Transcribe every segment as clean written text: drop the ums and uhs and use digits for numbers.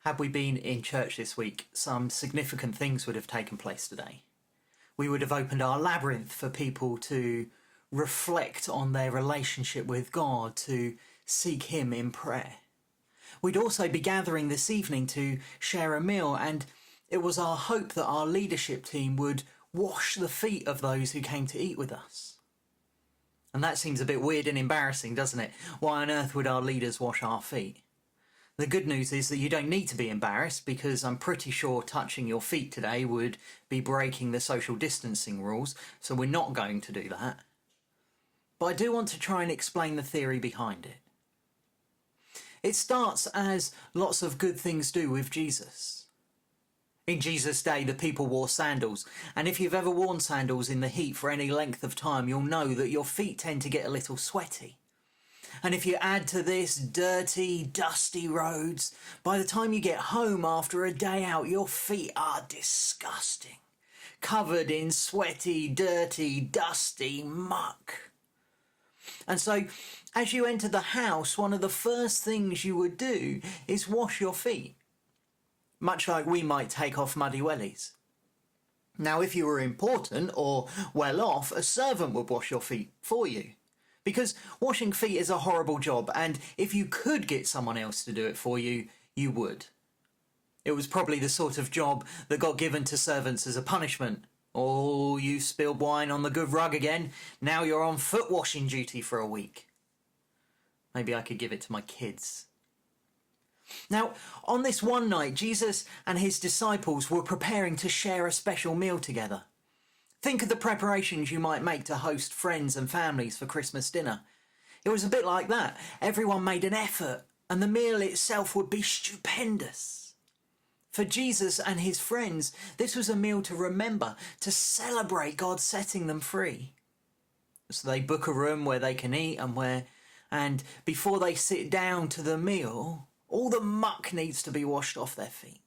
Had we been in church this week, some significant things would have taken place today. We would have opened our labyrinth for people to reflect on their relationship with God, to seek Him in prayer. We'd also be gathering this evening to share a meal, and it was our hope that our leadership team would wash the feet of those who came to eat with us. And that seems a bit weird and embarrassing, doesn't it? Why on earth would our leaders wash our feet? The good news is that you don't need to be embarrassed, because I'm pretty sure touching your feet today would be breaking the social distancing rules, so we're not going to do that. But I do want to try and explain the theory behind it. It starts, as lots of good things do, with Jesus. In Jesus' day, the people wore sandals, and if you've ever worn sandals in the heat for any length of time, you'll know that your feet tend to get a little sweaty. And if you add to this dirty, dusty roads, by the time you get home after a day out, your feet are disgusting, covered in sweaty, dirty, dusty muck. And so, as you enter the house, one of the first things you would do is wash your feet, much like we might take off muddy wellies. Now, if you were important or well off, a servant would wash your feet for you. Because washing feet is a horrible job, and if you could get someone else to do it for you, you would. It was probably the sort of job that got given to servants as a punishment. Oh, you spilled wine on the good rug again. Now you're on foot washing duty for a week. Maybe I could give it to my kids. Now, on this one night, Jesus and his disciples were preparing to share a special meal together. Think of the preparations you might make to host friends and families for Christmas dinner. It was a bit like that. Everyone made an effort, and the meal itself would be stupendous. For Jesus and his friends, this was a meal to remember, to celebrate God setting them free. So they book a room where they can eat, and before they sit down to the meal, all the muck needs to be washed off their feet.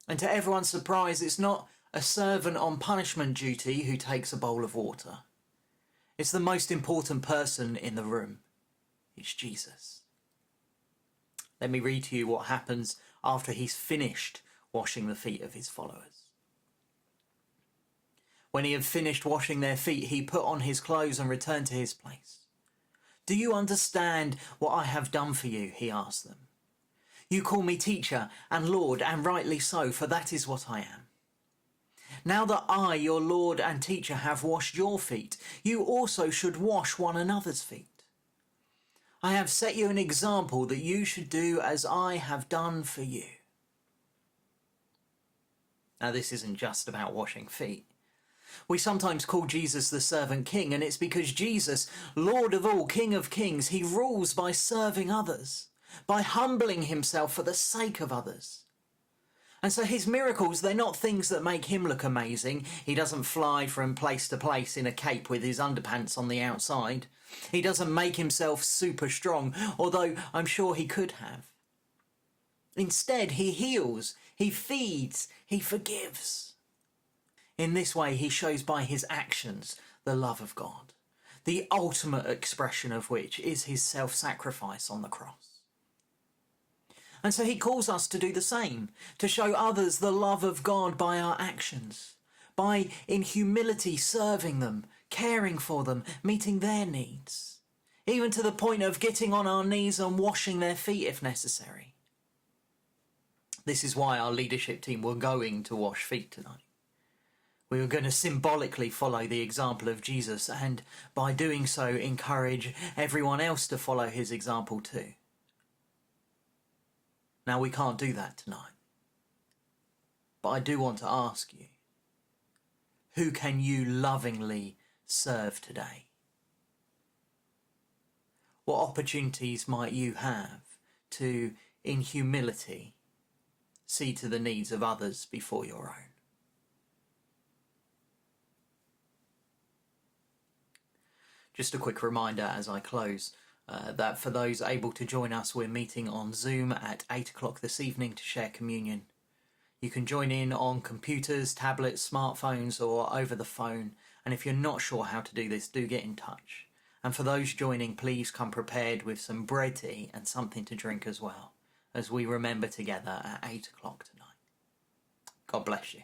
And to everyone's surprise, it's not a servant on punishment duty who takes a bowl of water. It's the most important person in the room. It's Jesus. Let me read to you what happens after he's finished washing the feet of his followers. When he had finished washing their feet, he put on his clothes and returned to his place. "Do you understand what I have done for you?" he asked them. "You call me teacher and Lord, and rightly so, for that is what I am. Now that I, your Lord and teacher, have washed your feet, you also should wash one another's feet. I have set you an example that you should do as I have done for you." Now, this isn't just about washing feet. We sometimes call Jesus the servant king, and it's because Jesus, Lord of all, King of kings, he rules by serving others, by humbling himself for the sake of others. And so his miracles, they're not things that make him look amazing. He doesn't fly from place to place in a cape with his underpants on the outside. He doesn't make himself super strong, although I'm sure he could have. Instead, he heals, he feeds, he forgives. In this way, he shows by his actions the love of God, the ultimate expression of which is his self-sacrifice on the cross. And so he calls us to do the same, to show others the love of God by our actions, by in humility serving them, caring for them, meeting their needs, even to the point of getting on our knees and washing their feet if necessary. This is why our leadership team were going to wash feet tonight. We were going to symbolically follow the example of Jesus, and by doing so encourage everyone else to follow his example too. Now, we can't do that tonight. But I do want to ask you, who can you lovingly serve today? What opportunities might you have to, in humility, see to the needs of others before your own? Just a quick reminder as I close, that for those able to join us, we're meeting on Zoom at 8 o'clock this evening to share communion. You can join in on computers, tablets, smartphones, or over the phone. And if you're not sure how to do this, do get in touch. And for those joining, please come prepared with some bread to eat and something to drink as well. as we remember together at 8 o'clock tonight. God bless you.